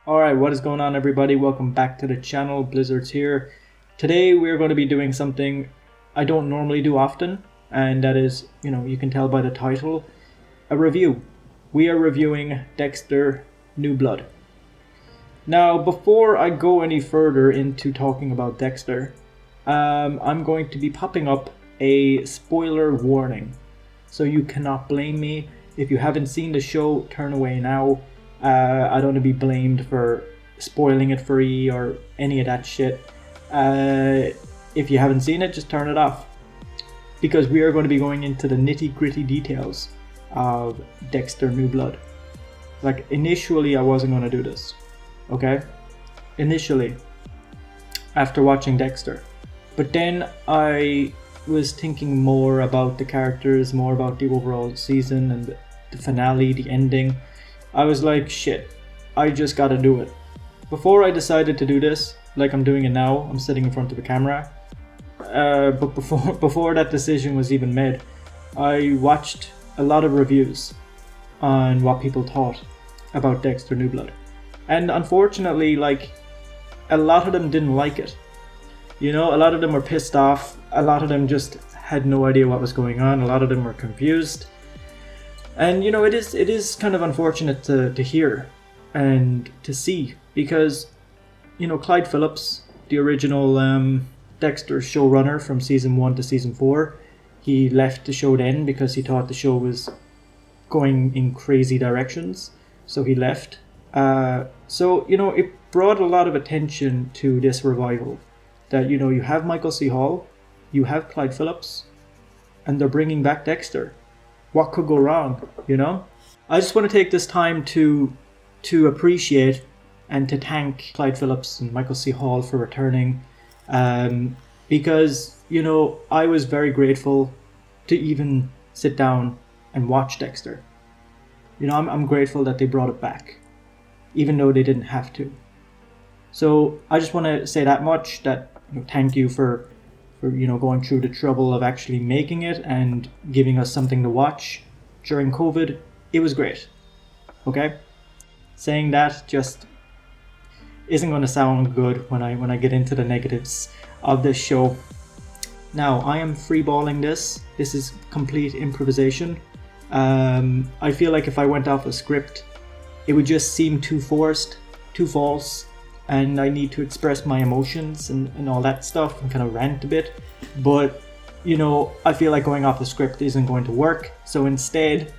Alright, what is going on, everybody? Welcome back to the channel. Blizzard's here. Today we're going to be doing something I don't normally do often, and that is, you can tell by the title, a review. We are reviewing Dexter New Blood. Now, before I go any further into talking about Dexter, I'm going to be popping up a spoiler warning. So you cannot blame me. If you haven't seen the show, turn away now. I don't want to be blamed for spoiling it for you or any of that shit. If you haven't seen it, just turn it off. Because we are going to be going into the nitty-gritty details of Dexter New Blood. Like, initially I wasn't going to do this. Okay? Initially. After watching Dexter. But then I was thinking more about the characters, more about the overall season and the finale, the ending. I was like, shit, I just gotta do it. Before I decided to do this, like I'm doing it now, I'm sitting in front of the camera. But before that decision was even made, I watched a lot of reviews on what people thought about Dexter New Blood. And unfortunately, like, a lot of them didn't like it. A lot of them were pissed off. A lot of them just had no idea what was going on. A lot of them were confused. And it is kind of unfortunate to hear and to see, because Clyde Phillips, the original Dexter showrunner from season 1 to season 4, he left the show then because he thought the show was going in crazy directions, so he left. So it brought a lot of attention to this revival, that you have Michael C. Hall, you have Clyde Phillips, and they're bringing back Dexter. What could go wrong, I just want to take this time to appreciate and to thank Clyde Phillips and Michael C. Hall for returning, because, I was very grateful to even sit down and watch Dexter. I'm grateful that they brought it back, even though they didn't have to. So I just want to say that much, that thank you for going through the trouble of actually making it and giving us something to watch during COVID. It was great. Okay? Saying that just isn't going to sound good when I get into the negatives of this show. Now, I am freeballing this. This is complete improvisation. I feel like if I went off a script, it would just seem too forced, too false, and I need to express my emotions and all that stuff and kind of rant a bit. But, I feel like going off the script isn't going to work. So instead,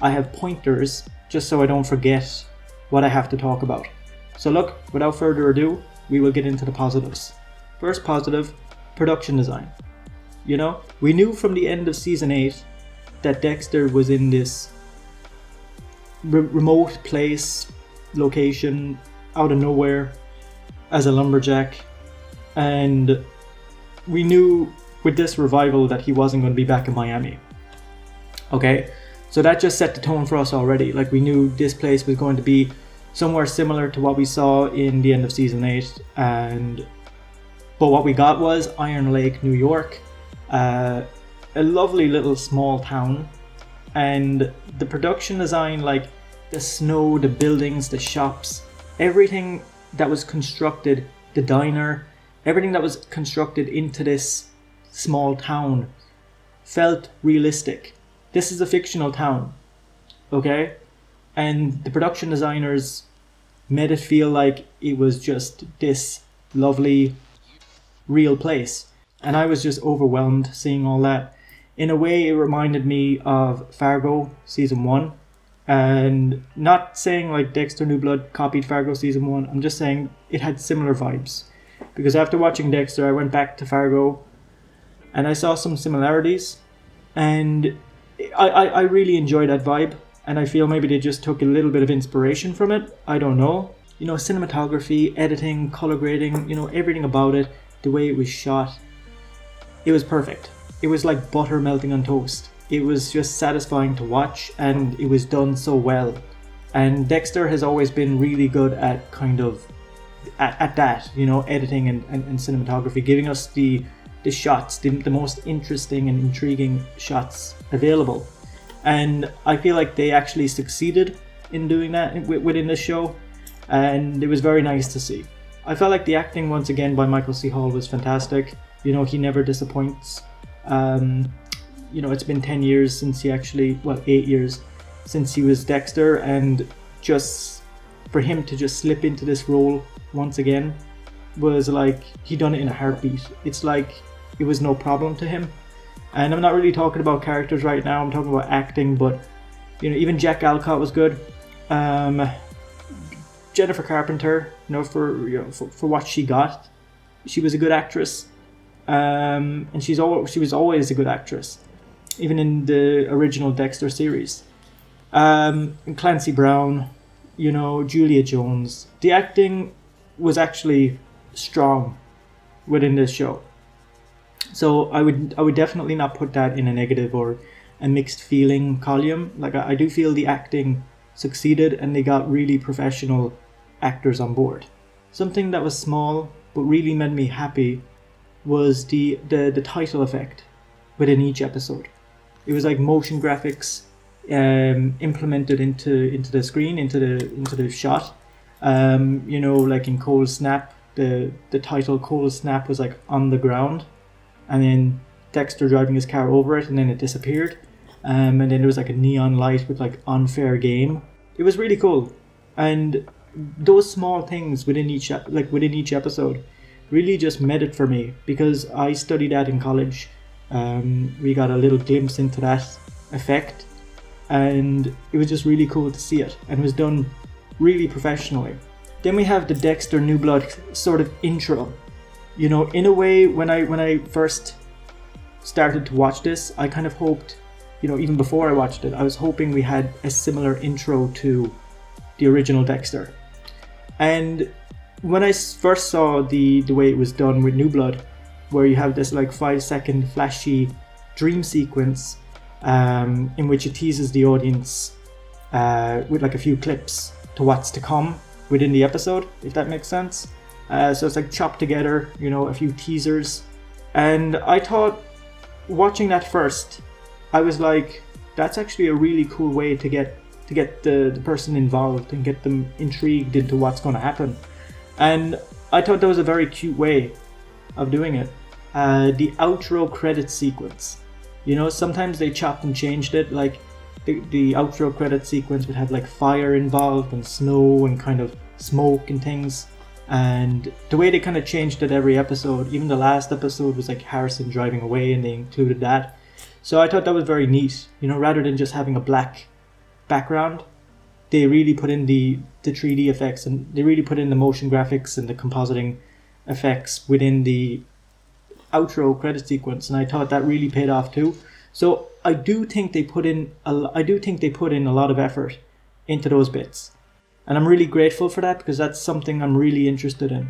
I have pointers just so I don't forget what I have to talk about. So look, without further ado, we will get into the positives. First positive, production design. We knew from the end of season 8 that Dexter was in this remote place, location, out of nowhere, as a lumberjack, and we knew with this revival that he wasn't going to be back in Miami. Okay, so that just set the tone for us already. Like, we knew this place was going to be somewhere similar to what we saw in the end of season 8, but what we got was Iron Lake, New York, a lovely little small town, and the production design, like the snow, the buildings, the shops, everything that was constructed, the diner, everything that was constructed into this small town felt realistic. This is a fictional town, okay? And the production designers made it feel like it was just this lovely, real place. And I was just overwhelmed seeing all that. In a way, it reminded me of Fargo season 1. And not saying like Dexter New Blood copied Fargo season 1, I'm just saying it had similar vibes. Because after watching Dexter, I went back to Fargo and I saw some similarities, and I really enjoyed that vibe, and I feel maybe they just took a little bit of inspiration from it. I don't know. Cinematography, editing, color grading, everything about it, the way it was shot, it was perfect. It was like butter melting on toast. It was just satisfying to watch, and it was done so well. And Dexter has always been really good at kind of at that, editing and cinematography, giving us the shots, the most interesting and intriguing shots available. And I feel like they actually succeeded in doing that within this show. and it was very nice to see. I felt like the acting once again by Michael C. Hall was fantastic. You know, he never disappoints. You know, it's been 10 years since he 8 years since he was Dexter, and just for him to just slip into this role once again was like he done it in a heartbeat. It's like it was no problem to him. And I'm not really talking about characters right now, I'm talking about acting, but you know, even Jack Alcott was good. Jennifer Carpenter, you know, for what she got, she was a good actress. And she was always a good actress, even in the original Dexter series. And Clancy Brown, you know, Julia Jones. The acting was actually strong within this show. So I would definitely not put that in a negative or a mixed feeling column. Like I do feel the acting succeeded and they got really professional actors on board. Something that was small but really made me happy was the title effect within each episode. It was like motion graphics implemented into the screen, into the shot. You know, like in Cold Snap, the title Cold Snap was like on the ground, and then Dexter driving his car over it, and then it disappeared. And then there was like a neon light with like unfair game. It was really cool, and those small things within each episode really just made it for me, because I studied that in college. We got a little glimpse into that effect, and it was just really cool to see it, and it was done really professionally. Then we have the Dexter New Blood sort of intro. You know, in a way, when I first started to watch this, I kind of hoped, you know, even before I watched it, I was hoping we had a similar intro to the original Dexter. And when I first saw the way it was done with New Blood, where you have this like 5-second flashy dream sequence in which it teases the audience with like a few clips to what's to come within the episode, if that makes sense. So it's like chopped together, you know, a few teasers. And I thought, watching that first, I was like, that's actually a really cool way to get the person involved and get them intrigued into what's going to happen. And I thought that was a very cute way of doing it. The outro credit sequence. You know, sometimes they chopped and changed it, like the outro credit sequence would have like fire involved and snow and kind of smoke and things. And the way they kind of changed it every episode, even the last episode was like Harrison driving away and they included that. So I thought that was very neat. You know, rather than just having a black background, they really put in the 3D effects, and they really put in the motion graphics and the compositing effects within the outro credit sequence, and I thought that really paid off too. So I do think they put in a lot of effort into those bits, and I'm really grateful for that, because that's something I'm really interested in.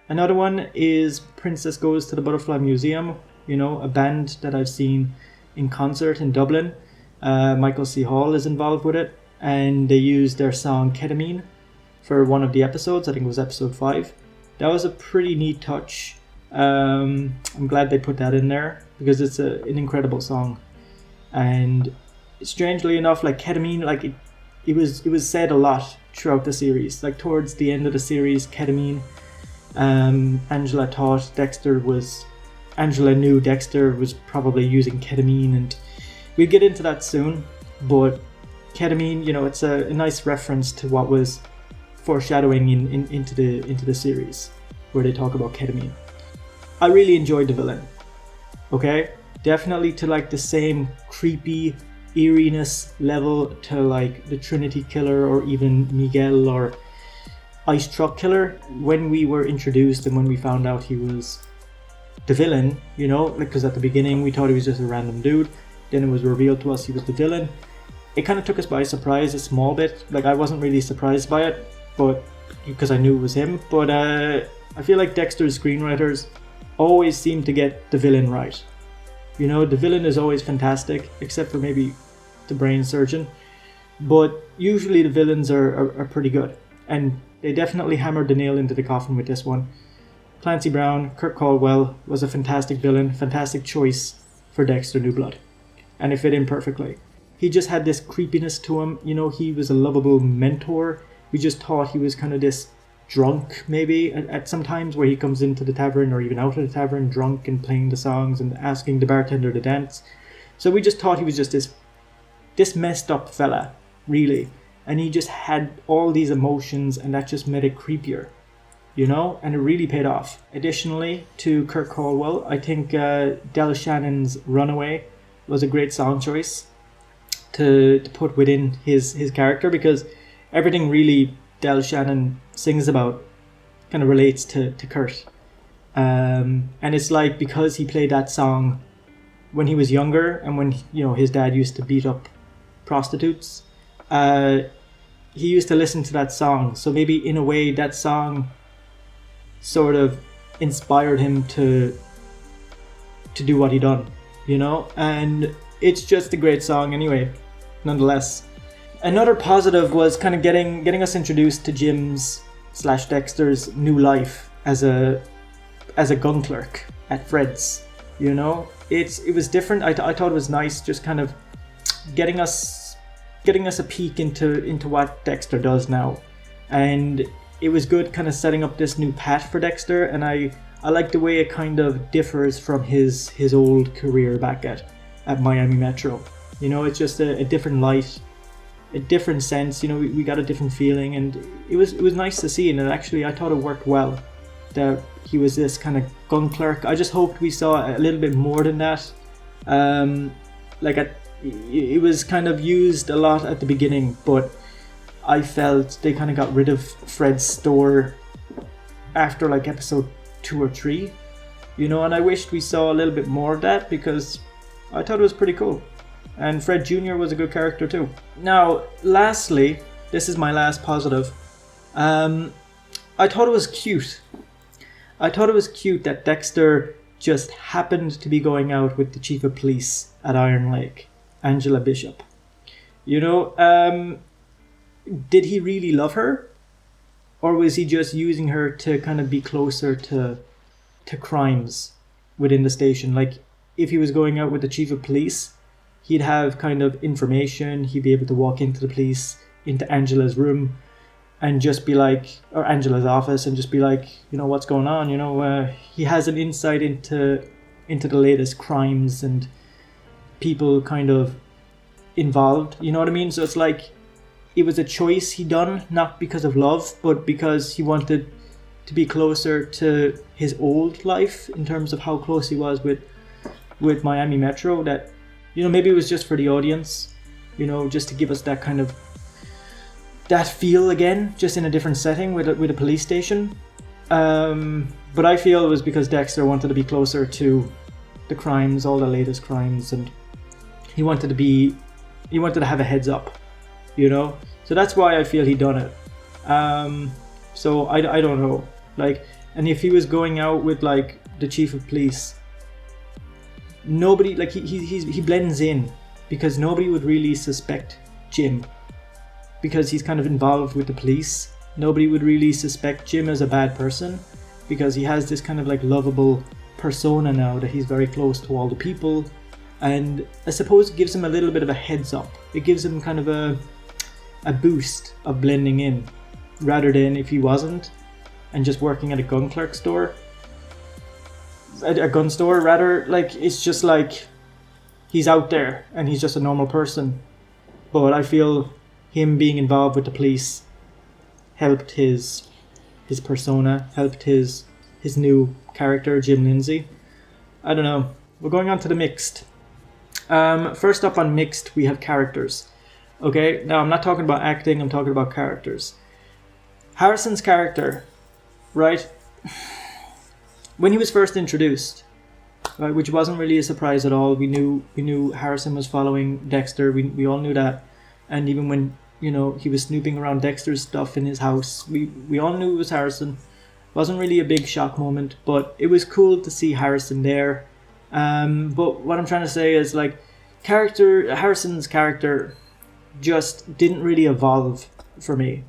Another one is Princess Goes to the Butterfly Museum, you know, a band that I've seen in concert in Dublin. Michael C. Hall is involved with it, and they used their song Ketamine for one of the episodes. I think it was episode 5. That was a pretty neat touch. I'm glad they put that in there, because it's an incredible song. And strangely enough, like Ketamine, like it was said a lot throughout the series. Like towards the end of the series, Ketamine, Angela knew Dexter was probably using ketamine, and we'll get into that soon. But ketamine, you know, it's a nice reference to what was foreshadowing into the series, where they talk about ketamine. I really enjoyed the villain. Okay, definitely to like the same creepy eeriness level to like the Trinity Killer or even Miguel or Ice Truck Killer when we were introduced and when we found out he was the villain, you know, because at the beginning we thought he was just a random dude, then it was revealed to us he was the villain. It kind of took us by surprise a small bit. Like I wasn't really surprised by it, but because I knew it was him. But I feel like Dexter's screenwriters always seem to get the villain right. You know, the villain is always fantastic, except for maybe the brain surgeon. But usually the villains are pretty good, and they definitely hammered the nail into the coffin with this one. Clancy Brown, Kirk Caldwell, was a fantastic villain, fantastic choice for Dexter New Blood, and it fit in perfectly. He just had this creepiness to him, you know, he was a lovable mentor We just thought he was kind of this drunk, maybe at some times, where he comes into the tavern or even out of the tavern drunk and playing the songs and asking the bartender to dance. So we just thought he was just this messed up fella, really, and he just had all these emotions, and that just made it creepier, you know, and it really paid off. Additionally to Kirk Caldwell, I think Del Shannon's Runaway was a great song choice to put within his character, because everything really Del Shannon sings about kind of relates to Kurt. And it's like, because he played that song when he was younger and when, you know, his dad used to beat up prostitutes, he used to listen to that song. So maybe in a way that song sort of inspired him to do what he done, you know? And it's just a great song anyway, nonetheless. Another positive was kind of getting us introduced to Jim's / Dexter's new life as a gun clerk at Fred's. You know, it was different. I thought it was nice, just kind of getting us a peek into what Dexter does now, and it was good, kind of setting up this new path for Dexter. And I like the way it kind of differs from his old career back at Miami Metro. You know, it's just a different light, a different sense. You know, we got a different feeling, and it was nice to see. And actually, I thought it worked well that he was this kind of gun clerk. I just hoped we saw a little bit more than that. It was kind of used a lot at the beginning, but I felt they kind of got rid of Fred's store after like episode 2 or 3, you know, and I wished we saw a little bit more of that, because I thought it was pretty cool. And Fred Jr. was a good character too. Now, lastly, this is my last positive. I thought it was cute. I thought it was cute that Dexter just happened to be going out with the chief of police at Iron Lake, Angela Bishop. You know, did he really love her? Or was he just using her to kind of be closer to crimes within the station? Like, if he was going out with the chief of police, he'd have kind of information. He'd be able to walk into the police, into Angela's room, and just be like, or Angela's office, and just be like, you know, what's going on? You know, he has an insight into the latest crimes and people kind of involved. You know what I mean? So it's like, it was a choice he done, not because of love, but because he wanted to be closer to his old life in terms of how close he was with Miami Metro. That, you know, maybe it was just for the audience, you know, just to give us that kind of that feel again, just in a different setting with a police station. But I feel it was because Dexter wanted to be closer to the crimes, all the latest crimes, and he wanted to have a heads up, you know. So that's why I feel he done it. So I don't know, like, and if he was going out with like the chief of police, nobody, like, he blends in, because nobody would really suspect Jim, because he's kind of involved with the police. Nobody would really suspect Jim as a bad person, because he has this kind of like lovable persona now, that he's very close to all the people. And I suppose it gives him a little bit of a heads up. It gives him kind of a boost of blending in, rather than if he wasn't and just working at a gun clerk store, at a gun store rather. Like, it's just like he's out there and he's just a normal person. But I feel him being involved with the police helped his persona, helped his new character, Jim Lindsay. I don't know. We're going on to the mixed. First up on mixed, we have characters. Okay, now I'm not talking about acting, I'm talking about characters. Harrison's character, right? When he was first introduced, right, which wasn't really a surprise at all. We knew Harrison was following Dexter. We all knew that. And even when, you know, he was snooping around Dexter's stuff in his house, we all knew it was Harrison. Wasn't really a big shock moment, but it was cool to see Harrison there. But what I'm trying to say is, like, Harrison's character just didn't really evolve for me.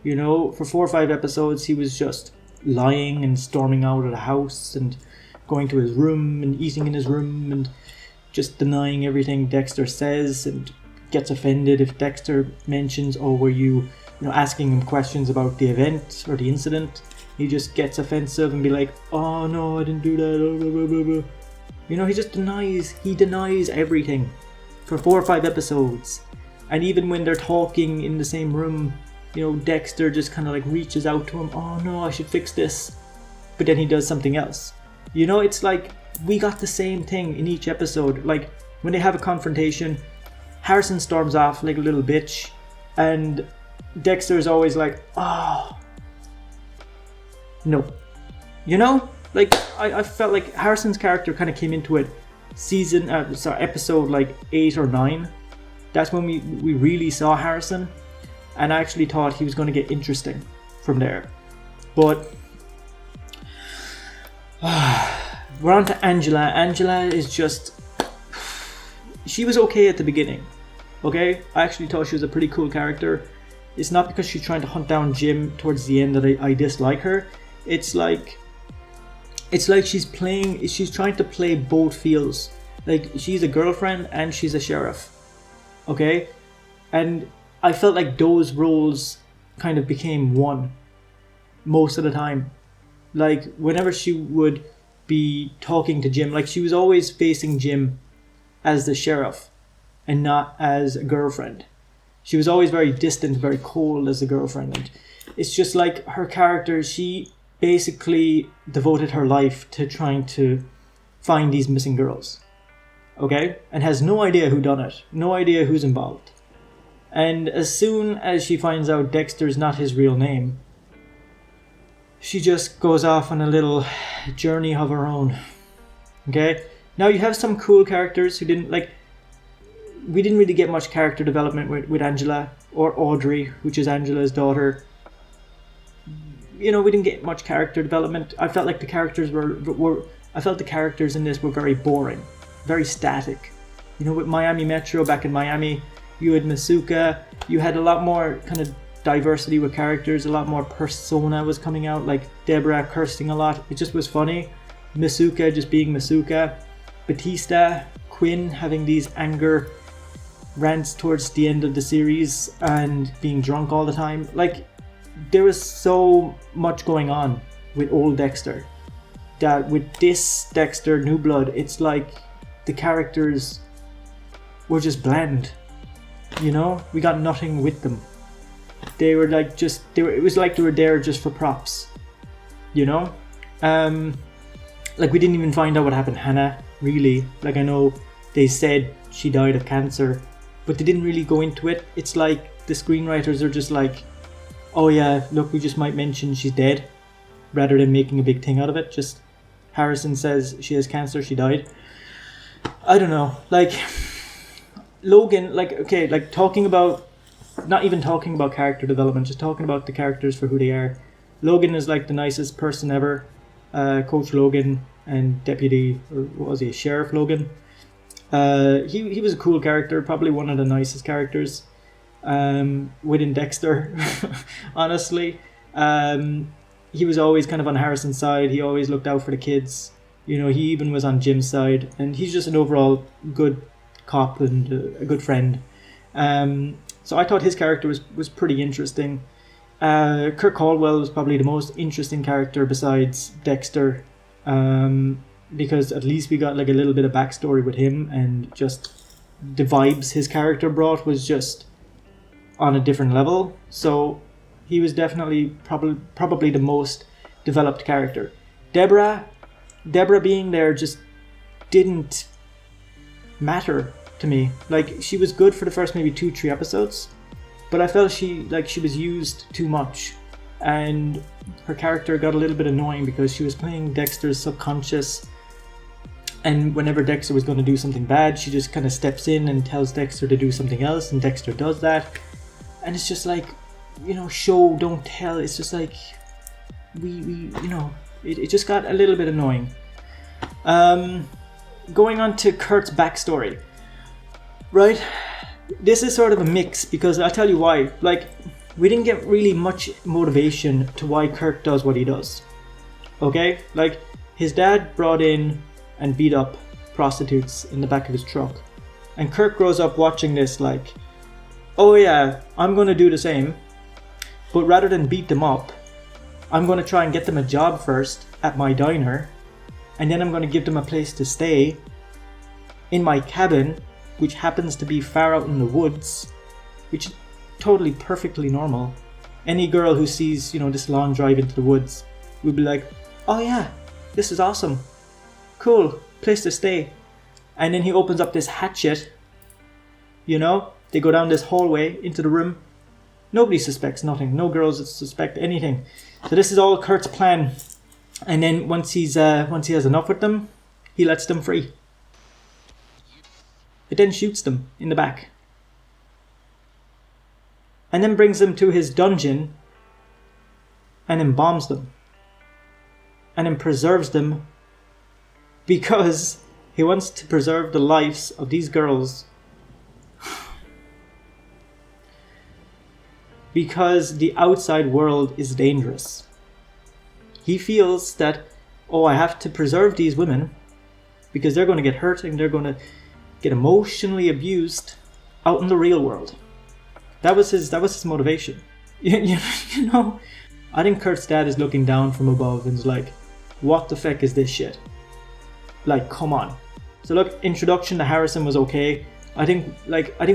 You know, for 4 or 5 episodes, he was just lying and storming out of the house and going to his room and eating in his room and just denying everything Dexter says, and gets offended if Dexter mentions, oh, were you asking him questions about the event or the incident, he just gets offensive and be like, oh no, I didn't do that, blah, blah, blah, blah. He just denies everything for 4 or 5 episodes. And even when they're talking in the same room, Dexter just kind of like reaches out to him, oh no, I should fix this. But then he does something else. It's like we got the same thing in each episode. Like when they have a confrontation, Harrison storms off like a little bitch, and Dexter's always like, oh, no. Like I felt like Harrison's character kind of came into it episode like 8 or 9. That's when we really saw Harrison, and I actually thought he was going to get interesting from there. But we're on to Angela. Angela is just, she was okay at the beginning. Okay, I actually thought she was a pretty cool character. It's not because she's trying to hunt down Jim towards the end that I dislike her. It's like she's trying to play both fields. Like she's a girlfriend and she's a sheriff. Okay, and I felt like those roles kind of became one most of the time. Like whenever she would be talking to Jim, like she was always facing Jim as the sheriff and not as a girlfriend. She was always very distant, very cold as a girlfriend. And it's just like her character, she basically devoted her life to trying to find these missing girls. Okay? And has no idea who done it. No idea who's involved. And as soon as she finds out Dexter's not his real name, she just goes off on a little journey of her own. Okay? Now you have some cool characters who we didn't really get much character development with Angela or Audrey, which is Angela's daughter. We didn't get much character development. I felt like the characters the characters in this were very boring, very static. With Miami Metro, back in Miami, you had Masuka, you had a lot more kind of diversity with characters, a lot more persona was coming out, like Deborah cursing a lot. It just was funny. Masuka just being Masuka. Batista, Quinn having these anger rants towards the end of the series and being drunk all the time. Like, there was so much going on with old Dexter that with this Dexter New Blood, it's like the characters were just bland. We got nothing with them. They were like it was like they were there just for props. Like we didn't even find out what happened to Hannah, really. Like I know they said she died of cancer, but they didn't really go into it. It's like the screenwriters are just like, oh yeah, look, we just might mention she's dead, rather than making a big thing out of it. Just Harrison says she has cancer, she died. I don't know, like Logan, not even talking about character development, just talking about the characters for who they are. Logan is like the nicest person ever. Coach Logan and Deputy, or what was he, Sheriff Logan. He was a cool character, probably one of the nicest characters within Dexter, honestly. He was always kind of on Harrison's side. He always looked out for the kids. He even was on Jim's side, and he's just an overall good cop and a good friend. So I thought his character was pretty interesting. Kirk Caldwell was probably the most interesting character besides Dexter, because at least we got like a little bit of backstory with him, and just the vibes his character brought was just on a different level. So he was definitely probably the most developed character. Deborah being there just didn't matter to me. Like, she was good for the first maybe 2-3 episodes, but I felt she was used too much, and her character got a little bit annoying because she was playing Dexter's subconscious, and whenever Dexter was going to do something bad, she just kind of steps in and tells Dexter to do something else, and Dexter does that. And it's just like, show, don't tell. It's just like it just got a little bit annoying. Going on to Kurt's backstory, right? This is sort of a mix, because I'll tell you why. Like, we didn't get really much motivation to why Kurt does what he does. Okay? Like, his dad brought in and beat up prostitutes in the back of his truck. And Kurt grows up watching this like, oh yeah, I'm gonna do the same. But rather than beat them up, I'm going to try and get them a job first at my diner, and then I'm going to give them a place to stay in my cabin, which happens to be far out in the woods, which is totally perfectly normal. Any girl who sees, this long drive into the woods would be like, oh yeah, this is awesome. Cool, place to stay. And then he opens up this hatchet, they go down this hallway into the room. Nobody suspects nothing. No girls suspect anything. So this is all Kurt's plan. And then once he has enough with them, he lets them free. It then shoots them in the back. And then brings them to his dungeon and then bombs them. And then preserves them because he wants to preserve the lives of these girls. Because the outside world is dangerous. He feels that, I have to preserve these women because they're going to get hurt and they're going to get emotionally abused out in the real world. That was his motivation. I think Kurt's dad is looking down from above and is like, what the feck is this shit? Like, come on. So look, introduction to Harrison was okay. I think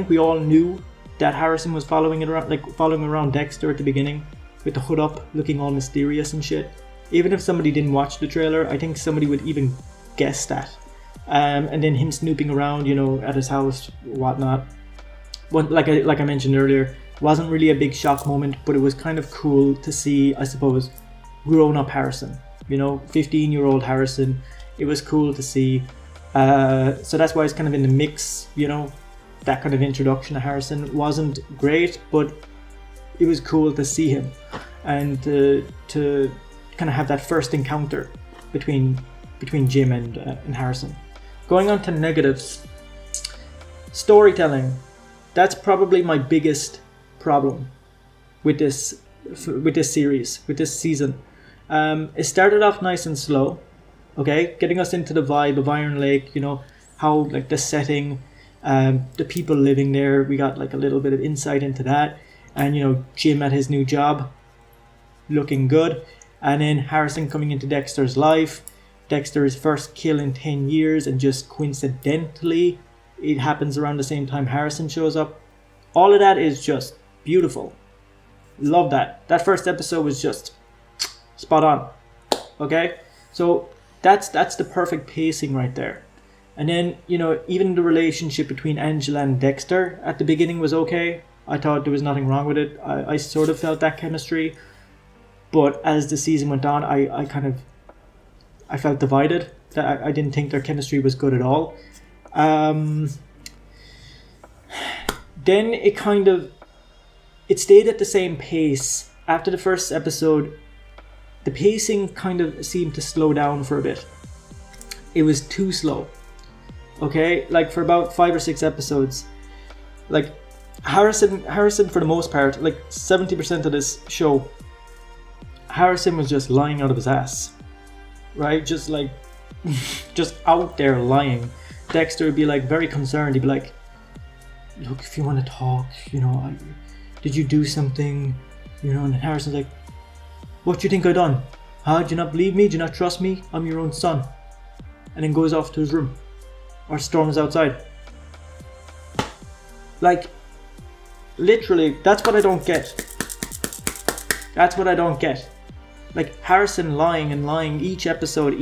we all knew that Harrison was following around Dexter at the beginning with the hood up, looking all mysterious and shit. Even if somebody didn't watch the trailer, I think somebody would even guess that. And then him snooping around, at his house, whatnot. Like I mentioned earlier, wasn't really a big shock moment, but it was kind of cool to see, I suppose, grown-up Harrison. 15-year-old Harrison. It was cool to see. So that's why it's kind of in the mix, that kind of introduction to Harrison wasn't great, but it was cool to see him and to kind of have that first encounter between Jim and Harrison. Going on to negatives. Storytelling. That's probably my biggest problem with this series, with this season. It started off nice and slow, okay, getting us into the vibe of Iron Lake, how like the setting, the people living there. We got like a little bit of insight into that, and Jim at his new job, looking good, and then Harrison coming into Dexter's life. Dexter's first kill in 10 years, and just coincidentally, it happens around the same time Harrison shows up. All of that is just beautiful. Love that. That first episode was just spot on. Okay? So that's the perfect pacing right there. And then, even the relationship between Angela and Dexter at the beginning was okay. I thought there was nothing wrong with it. I sort of felt that chemistry. But as the season went on, I felt divided. That I didn't think their chemistry was good at all. Then it stayed at the same pace. After the first episode, the pacing kind of seemed to slow down for a bit. It was too slow. Okay, like for about 5 or 6 episodes, like Harrison for the most part, like 70% of this show, Harrison was just lying out of his ass, right? Just out there lying. Dexter would be like very concerned. He'd be like, look, if you want to talk, did you do something? And then Harrison's like, what do you think I done? Huh? Do you not believe me? Do you not trust me? I'm your own son. And then goes off to his room. Or storms outside. Like, literally, that's what I don't get. That's what I don't get. Like, Harrison lying and lying each episode.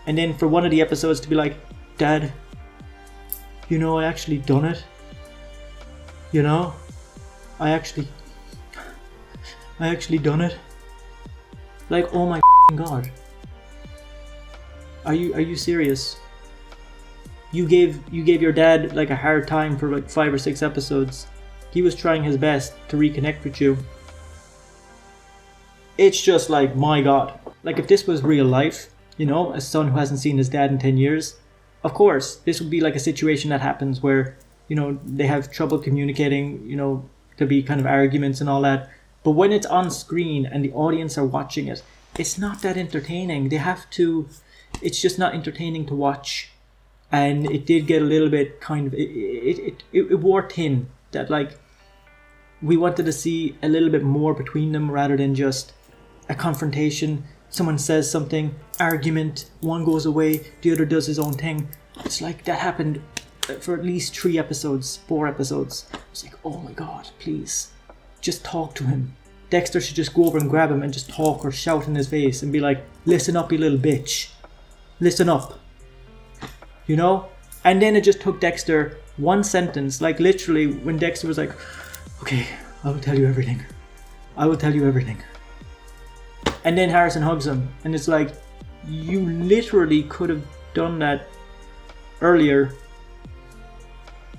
And then for one of the episodes to be like, Dad, I actually done it. I actually done it. Like, oh my god. Are you serious? You gave your dad like a hard time for like 5 or 6 episodes. He was trying his best to reconnect with you. It's just like, my god. Like, if this was real life, a son who hasn't seen his dad in 10 years, of course, this would be like a situation that happens where, they have trouble communicating, there'll be kind of arguments and all that. But when it's on screen and the audience are watching it, it's not that entertaining. It's just not entertaining to watch. And it did get a little bit kind of, it wore thin. That like, we wanted to see a little bit more between them rather than just a confrontation. Someone says something, argument, one goes away, the other does his own thing. It's like that happened for at least 4 episodes. It's like, oh my god, please, just talk to him. Dexter should just go over and grab him and just talk or shout in his face and be like, listen up, you little bitch. Listen up. You know? And then it just took Dexter one sentence, like literally when Dexter was like, okay, I will tell you everything. I will tell you everything. And then Harrison hugs him and it's like, you literally could have done that earlier.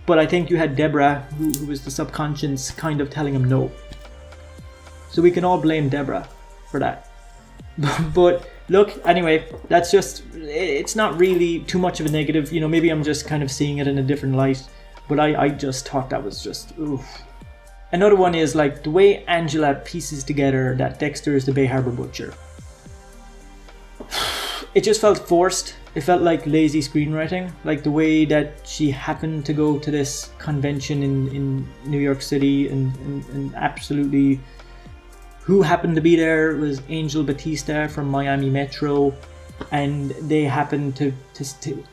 But I think you had Deborah, who was the subconscious, kind of telling him no. So we can all blame Deborah for that. But look, anyway, that's just, it's not really too much of a negative. You know, maybe I'm just kind of seeing it in a different light. But I just thought that was just, oof. Another one is like the way Angela pieces together that Dexter is the Bay Harbor Butcher. It just felt forced. It felt like lazy screenwriting. Like the way that she happened to go to this convention in New York City and absolutely... Who happened to be there was Angel Batista from Miami Metro, and they happened to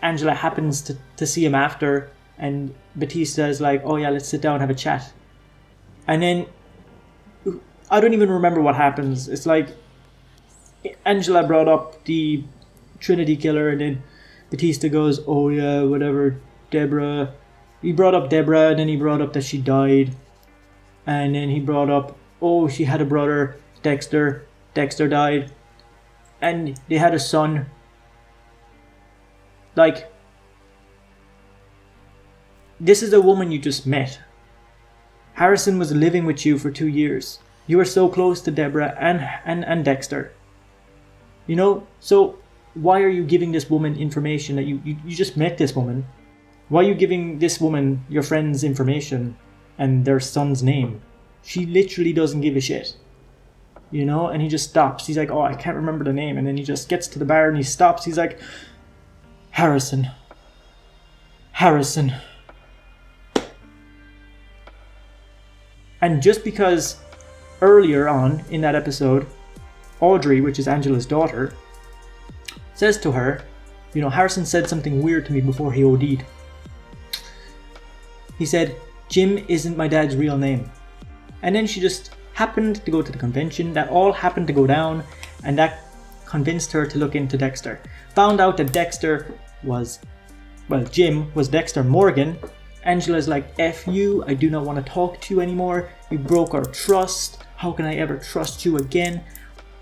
Angela happens to see him after, and Batista is like, oh yeah, let's sit down and have a chat. And then, I don't even remember what happens. It's like, Angela brought up the Trinity killer, and then Batista goes, oh yeah, whatever, Deborah. He brought up Deborah, and then he brought up that she died. And then he brought up, oh, she had a brother, Dexter. Dexter died. And they had a son. Like, this is a woman you just met. Harrison was living with you for 2 years. You were so close to Deborah and Dexter. You know, so why are you giving this woman information that you just met this woman? Why are you giving this woman your friend's information and their son's name? She literally doesn't give a shit. You know, and he just stops. He's like, oh, I can't remember the name. And then he just gets to the bar and he stops. He's like, Harrison. And just because earlier on in that episode, Audrey, which is Angela's daughter, says to her, you know, Harrison said something weird to me before he OD'd. He said, Jim isn't my dad's real name. And then she just happened to go to the convention. That all happened to go down, and that convinced her to look into Dexter. Found out that Jim was Dexter Morgan. Angela's like, F you, I do not want to talk to you anymore. You broke our trust. How can I ever trust you again?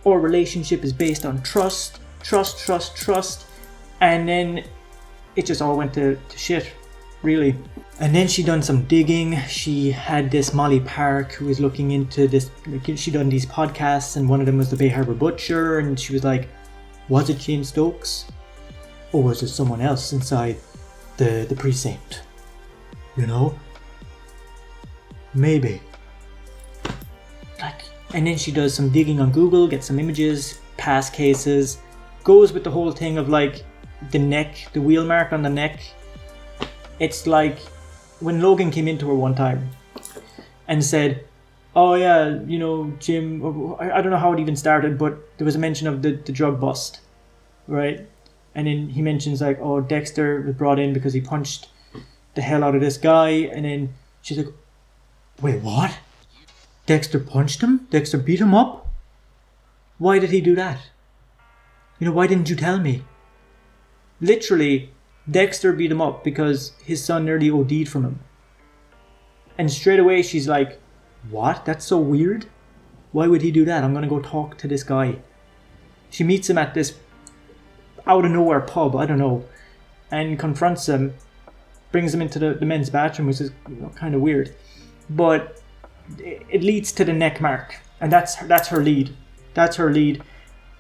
Our relationship is based on trust. And then it just all went to shit, really. And then she done some digging. She had this Molly Park who was looking into this. She done these podcasts, and one of them was the Bay Harbor Butcher. And she was like, was it James Stokes? Or was it someone else inside the precinct? You know? Maybe. And then she does some digging on Google, gets some images, past cases, goes with the whole thing of like the neck, the wheel mark on the neck. It's like when Logan came into her one time and said, oh yeah, you know, Jim, I don't know how it even started, but there was a mention of the drug bust, right? And then he mentions like, oh, Dexter was brought in because he punched the hell out of this guy. And then she's like, wait, what? Dexter punched him? Dexter beat him up? Why did he do that? You know, why didn't you tell me? Literally, Dexter beat him up because his son nearly OD'd from him. And straight away she's like, what? That's so weird. Why would he do that? I'm going to go talk to this guy. She meets him at this out of nowhere pub, I don't know, and confronts him, brings him into the men's bathroom, which is, you know, kind of weird. But it leads to the neck mark, and that's her lead. That's her lead.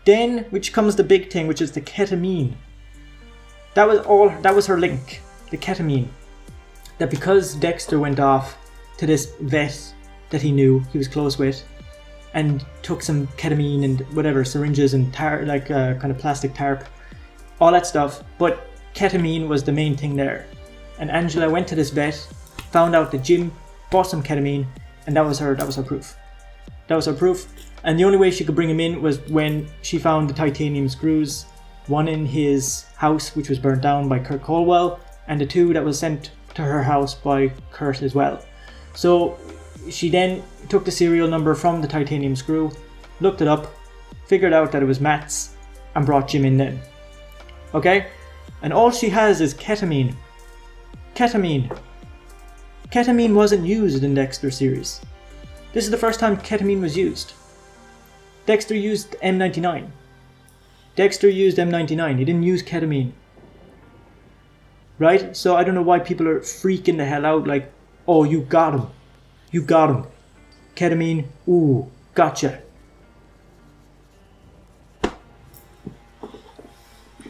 Then, which comes the big thing, which is the ketamine. That was her link, the ketamine. That because Dexter went off to this vet that he was close with, and took some ketamine and whatever, syringes and kind of plastic tarp, all that stuff, but ketamine was the main thing there. And Angela went to this vet, found out that Jim bought some ketamine, and that was her proof. That was her proof. And the only way she could bring him in was when she found the titanium screws, one in his house, which was burnt down by Kurt Colwell, and the two that was sent to her house by Kurt as well. So she then took the serial number from the titanium screw, looked it up, figured out that it was Matt's, and brought Jim in then. Okay? And all she has is ketamine. Ketamine. Ketamine wasn't used in Dexter series. This is the first time ketamine was used. Dexter used M99. Dexter used M99. He didn't use ketamine. Right? So I don't know why people are freaking the hell out like, oh, you got him. You got him. Ketamine. Ooh, gotcha.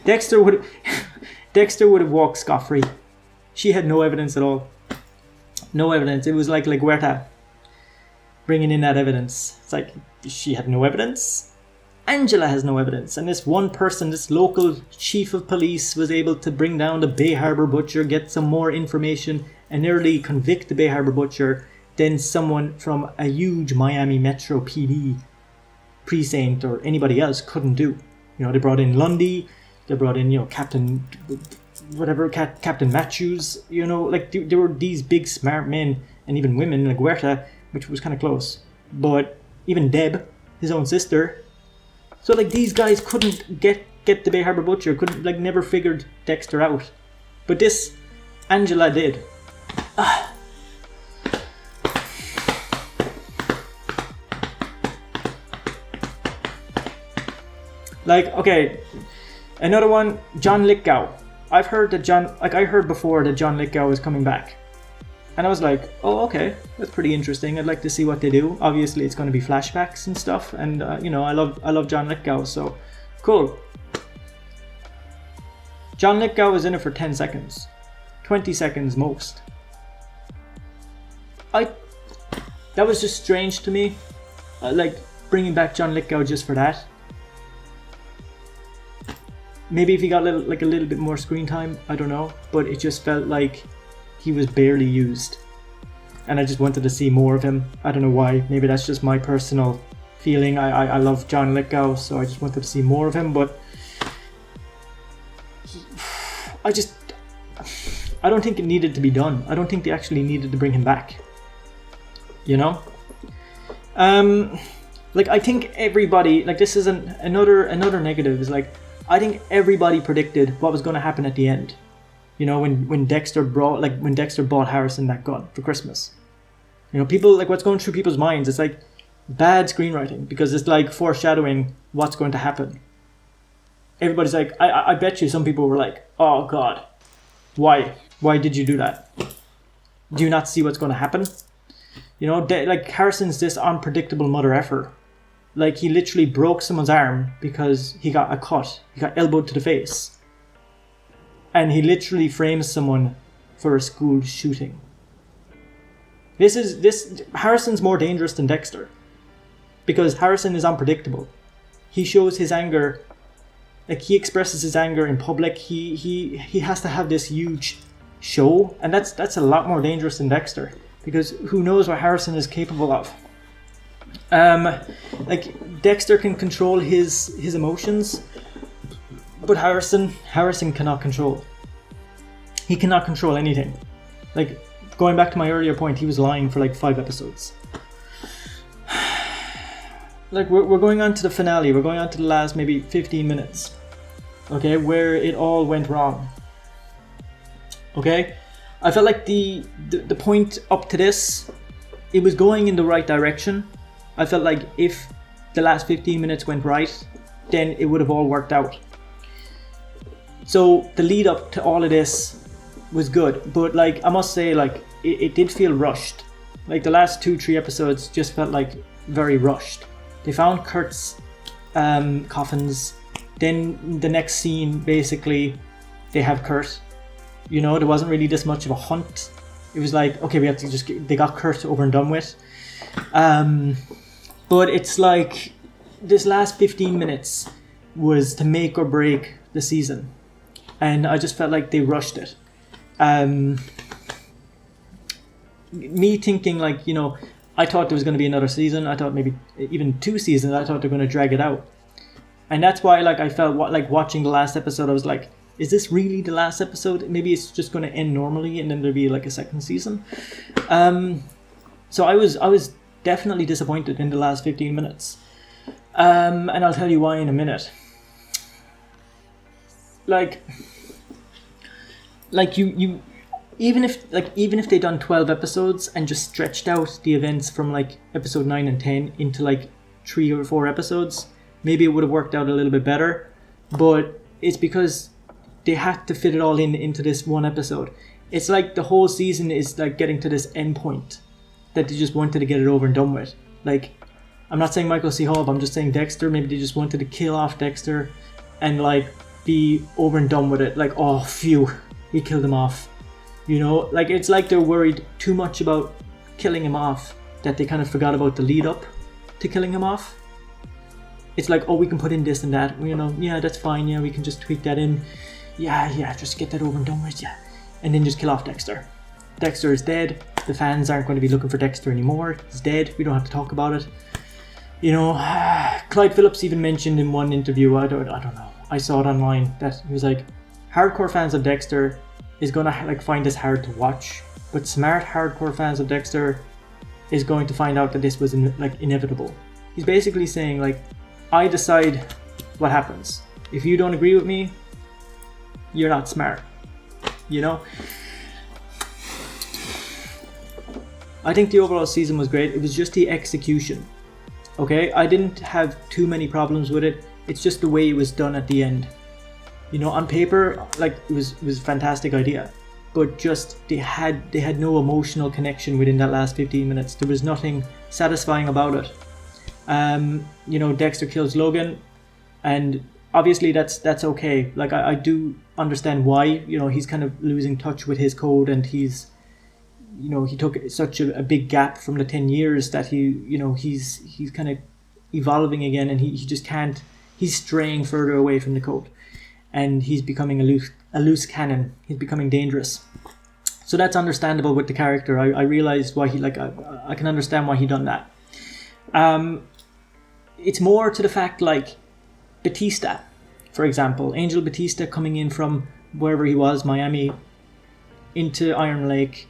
Dexter would have walked scot-free. She had no evidence at all. No evidence. It was like Huerta bringing in that evidence. It's like, she had no evidence. Angela has no evidence. And this one person, this local chief of police, was able to bring down the Bay Harbor Butcher, get some more information, and nearly convict the Bay Harbor Butcher. Then someone from a huge Miami Metro PD precinct or anybody else couldn't do. You know, they brought in Lundy, they brought in, you know, Captain Matthews, you know, like there were these big smart men and even women like Huerta, which was kind of close. But even Deb, his own sister. So like these guys couldn't get the Bay Harbor Butcher, couldn't, like, never figured Dexter out. But this, Angela did. Like, okay, another one, John Lithgow. I've heard that I heard before that John Lithgow is coming back. And I was like, oh, okay, that's pretty interesting. I'd like to see what they do. Obviously, it's going to be flashbacks and stuff. And, you know, I love John Lithgow, so cool. John Lithgow was in it for 10 seconds. 20 seconds most. That was just strange to me. Like, bringing back John Lithgow just for that. Maybe if he got a little bit more screen time, I don't know. But it just felt like he was barely used. And I just wanted to see more of him. I don't know why. Maybe that's just my personal feeling. I love John Lithgow, so I just wanted to see more of him. But I don't think it needed to be done. I don't think they actually needed to bring him back. You know? Like, I think everybody, like, this is another negative, is like, I think everybody predicted what was going to happen at the end. You know, when Dexter bought Harrison that gun for Christmas. You know, people, like, what's going through people's minds, it's like bad screenwriting, because it's like foreshadowing what's going to happen. Everybody's like, I bet you some people were like, oh God, why did you do that? Do you not see what's going to happen? You know, like, Harrison's this unpredictable mother effer. Like, he literally broke someone's arm because he got a cut. He got elbowed to the face. And he literally frames someone for a school shooting. Harrison's more dangerous than Dexter. Because Harrison is unpredictable. He shows his anger, like, he expresses his anger in public. He has to have this huge show. And that's a lot more dangerous than Dexter. Because who knows what Harrison is capable of. Like, Dexter can control his emotions, but Harrison cannot control. He cannot control anything. Like, going back to my earlier point, he was lying for like 5 episodes. Like, we're going on to the finale. We're going on to the last maybe 15 minutes. Okay, where it all went wrong. Okay, I felt like the point up to this, it was going in the right direction. I felt like if the last 15 minutes went right, then it would have all worked out. So the lead up to all of this was good, but like, I must say, like, it did feel rushed. Like, the last 2-3 episodes just felt like very rushed. They found Kurt's coffins. Then the next scene, basically, they have Kurt. You know, there wasn't really this much of a hunt. It was like, okay, we have to they got Kurt over and done with. But it's like, this last 15 minutes was to make or break the season. And I just felt like they rushed it. Me thinking, like, you know, I thought there was going to be another season. I thought maybe even 2 seasons. I thought they were going to drag it out. And that's why like I felt like watching the last episode, I was like, is this really the last episode? Maybe it's just going to end normally and then there'll be like a second season. So I was definitely disappointed in the last 15 minutes. And I'll tell you why in a minute. Like you even if they done 12 episodes and just stretched out the events from like episode 9 and 10 into like 3 or 4 episodes, maybe it would have worked out a little bit better. But it's because they had to fit it all into this one episode. It's like the whole season is like getting to this end point that they just wanted to get it over and done with. Like, I'm not saying Michael C. Hall, but I'm just saying Dexter. Maybe they just wanted to kill off Dexter and like be over and done with it. Like, oh phew, we killed him off. You know, like it's like they're worried too much about killing him off that they kind of forgot about the lead up to killing him off. It's like, oh, we can put in this and that, you know, yeah, that's fine, yeah, we can just tweak that in. Yeah, just get that over and done with, yeah. And then just kill off Dexter. Dexter is dead. The fans aren't going to be looking for Dexter anymore. He's dead. We don't have to talk about it. You know, Clyde Phillips even mentioned in one interview, I don't know, I saw it online, that he was like, hardcore fans of Dexter is going to like find this hard to watch, but smart hardcore fans of Dexter is going to find out that this was inevitable. He's basically saying like, I decide what happens. If you don't agree with me, you're not smart. You know? I think the overall season was great. It was just the execution. Okay? I didn't have too many problems with it. It's just the way it was done at the end. You know, on paper, like it was a fantastic idea. But just they had no emotional connection within that last 15 minutes. There was nothing satisfying about it. You know, Dexter kills Logan, and obviously that's okay. Like I do understand why. You know, he's kind of losing touch with his code, and he's, you know, he took such a big gap from the 10 years that he's kind of evolving again, and he just can't. He's straying further away from the code, and he's becoming a loose cannon. He's becoming dangerous. So that's understandable with the character. I realized why I can understand why he done that. It's more to the fact like Batista, for example, Angel Batista coming in from wherever he was, Miami, into Iron Lake,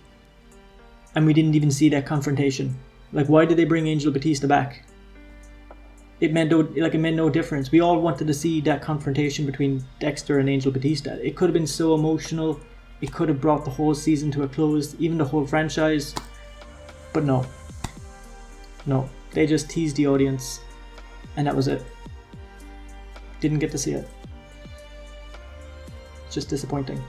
and we didn't even see that confrontation. Like, why did they bring Angel Batista back? It made no difference. We all wanted to see that confrontation between Dexter and Angel Batista. It could have been so emotional. It could have brought the whole season to a close, even the whole franchise. But no, they just teased the audience, and that was it. Didn't get to see it. It's just disappointing.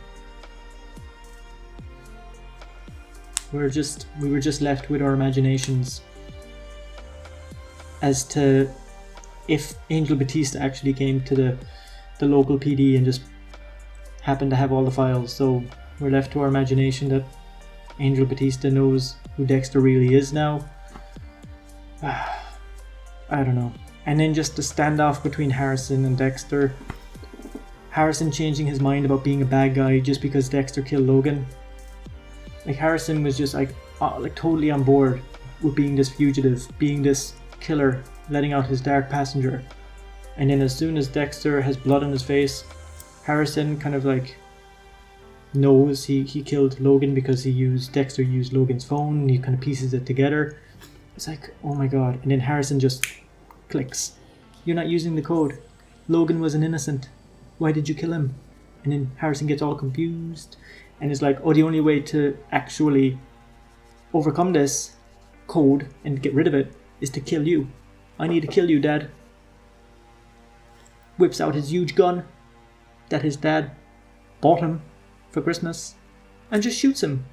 We were just left with our imaginations as to if Angel Batista actually came to the local PD and just happened to have all the files. So we're left to our imagination that Angel Batista knows who Dexter really is now. I don't know. And then just the standoff between Harrison and Dexter. Harrison changing his mind about being a bad guy just because Dexter killed Logan. Like, Harrison was just like totally on board with being this fugitive, being this killer, letting out his dark passenger. And then as soon as Dexter has blood on his face, Harrison kind of like knows he killed Logan because Dexter used Logan's phone, and he kind of pieces it together. It's like, oh my god. And then Harrison just clicks. You're not using the code. Logan was an innocent. Why did you kill him? And then Harrison gets all confused and is like, oh, the only way to actually overcome this code and get rid of it is to kill you. I need to kill you, Dad. Whips out his huge gun that his dad bought him for Christmas and just shoots him.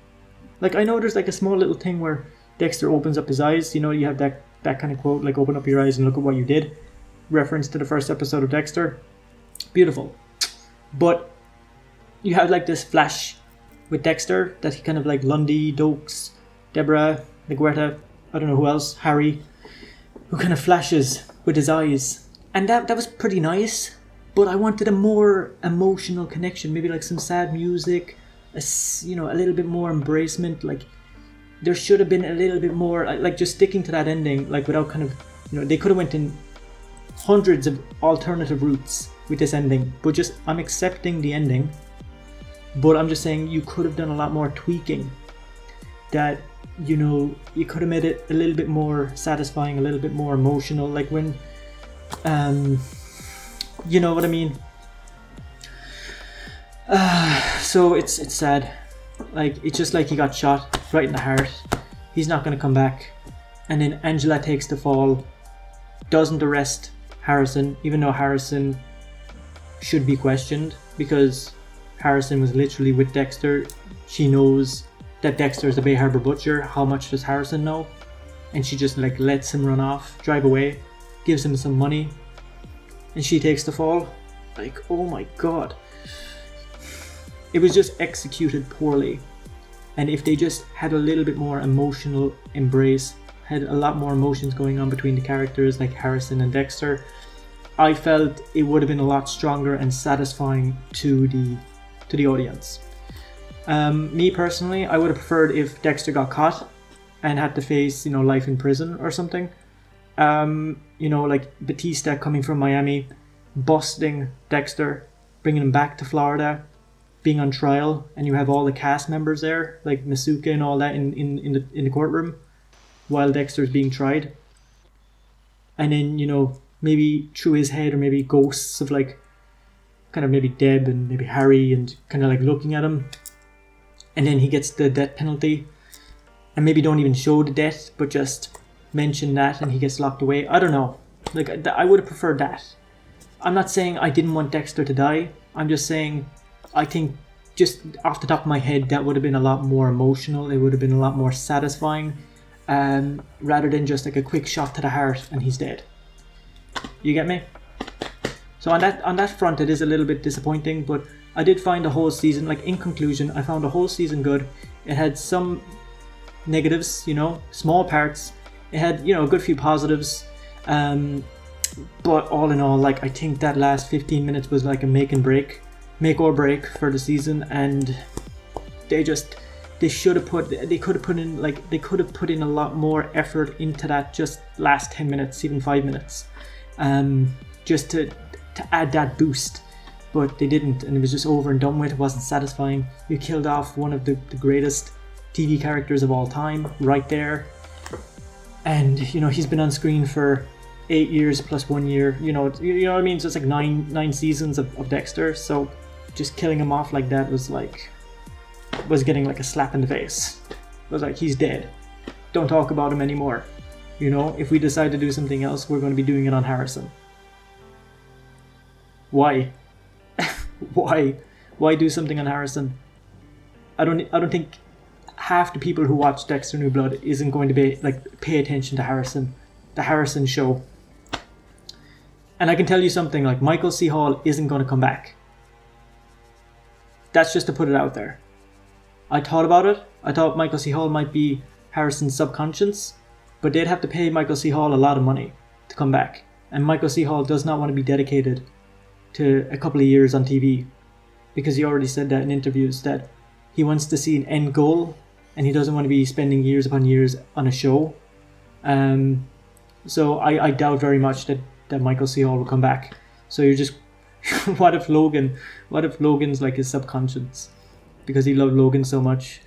Like, I know there's like a small little thing where Dexter opens up his eyes. You know, you have that kind of quote, like, open up your eyes and look at what you did. Reference to the first episode of Dexter. Beautiful. But you have like this flash with Dexter that he kind of like Lundy, Dokes, Deborah, Negueta, I don't know who else, Harry, who kind of flashes with his eyes. And that was pretty nice, but I wanted a more emotional connection, maybe like some sad music, a little bit more embracement, like there should have been a little bit more, like just sticking to that ending, like without kind of, they could have went in hundreds of alternative routes with this ending, but just, I'm accepting the ending, but I'm just saying you could have done a lot more tweaking, that, you could have made it a little bit more satisfying, a little bit more emotional, like when, you know what I mean? So it's sad. Like, it's just like he got shot right in the heart. He's not going to come back. And then Angela takes the fall, doesn't arrest Harrison, even though Harrison should be questioned, because Harrison was literally with Dexter. She knows that Dexter is the Bay Harbor Butcher. How much does Harrison know? And she just like lets him run off, drive away, gives him some money, and she takes the fall. Like, oh my god. It was just executed poorly. And if they just had a little bit more emotional embrace, had a lot more emotions going on between the characters like Harrison and Dexter, I felt it would have been a lot stronger and satisfying to the audience. Me personally, I would have preferred if Dexter got caught and had to face, life in prison or something. Like Batista coming from Miami, busting Dexter, bringing him back to Florida, being on trial, and you have all the cast members there, like Masuka and all that in the courtroom, while Dexter's being tried. And then, maybe through his head, or maybe ghosts of like, kind of maybe Deb and maybe Harry, and kind of like looking at him. And then he gets the death penalty, and maybe don't even show the death, but just mention that, and he gets locked away. I don't know. Like, I would have preferred that. I'm not saying I didn't want Dexter to die. I'm just saying, I think, just off the top of my head, that would have been a lot more emotional. It would have been a lot more satisfying, rather than just like a quick shot to the heart and he's dead. You get me? So on that front, it is a little bit disappointing, but I did find the whole season, like in conclusion, I found the whole season good. It had some negatives, small parts. It had, a good few positives. But all in all, like, I think that last 15 minutes was like a make or break for the season, and they could have put in a lot more effort into that just last 10 minutes, even 5 minutes, just to add that boost, but they didn't, and it was just over and done with. It wasn't satisfying. You killed off one of the greatest TV characters of all time right there, and he's been on screen for 8 years plus 1 year, you know what I mean? So it's like nine seasons of Dexter, so just killing him off like that was getting like a slap in the face. It was like, he's dead. Don't talk about him anymore. If we decide to do something else, we're going to be doing it on Harrison. Why? Why do something on Harrison? I don't think half the people who watch Dexter New Blood isn't going to be like pay attention to Harrison, the Harrison show. And I can tell you something, like Michael C. Hall isn't going to come back. That's just to put it out there. I thought about it. I thought Michael C. Hall might be Harrison's subconscious, but they'd have to pay Michael C. Hall a lot of money to come back. And Michael C. Hall does not want to be dedicated to a couple of years on TV, because he already said that in interviews, that he wants to see an end goal, and he doesn't want to be spending years upon years on a show. So I doubt very much that Michael C. Hall will come back. So you're just, what if Logan's like his subconscious, because he loved Logan so much?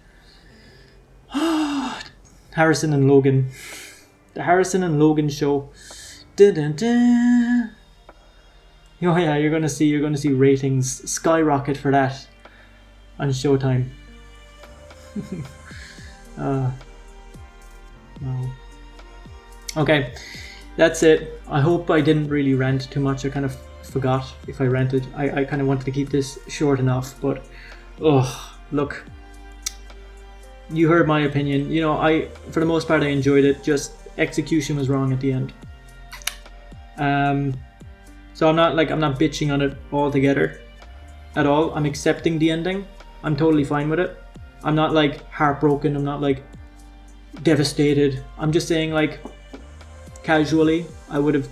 Harrison and Logan, the Harrison and Logan show. Dun-dun-dun. Oh yeah, you're gonna see ratings skyrocket for that on Showtime. No. Okay, that's it. I hope I didn't really rant too much. I kind of forgot if I ranted. I kind of wanted to keep this short enough, but look, you heard my opinion. For the most part, I enjoyed it. Just execution was wrong at the end. So I'm not bitching on it altogether at all. I'm accepting the ending. I'm totally fine with it. I'm not like heartbroken. I'm not like devastated. I'm just saying, like, casually, I would have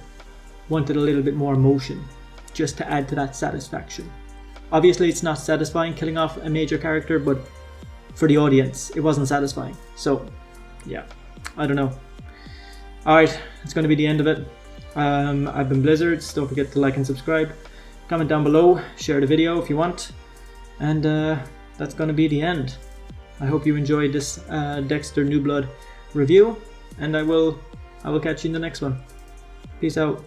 wanted a little bit more emotion just to add to that satisfaction. Obviously, it's not satisfying killing off a major character, but for the audience, it wasn't satisfying. So yeah, I don't know. Alright, it's going to be the end of it. I've been Blizzards. Don't forget to like and subscribe. Comment down below. Share the video if you want. And that's going to be the end. I hope you enjoyed this Dexter New Blood review. And I will catch you in the next one. Peace out.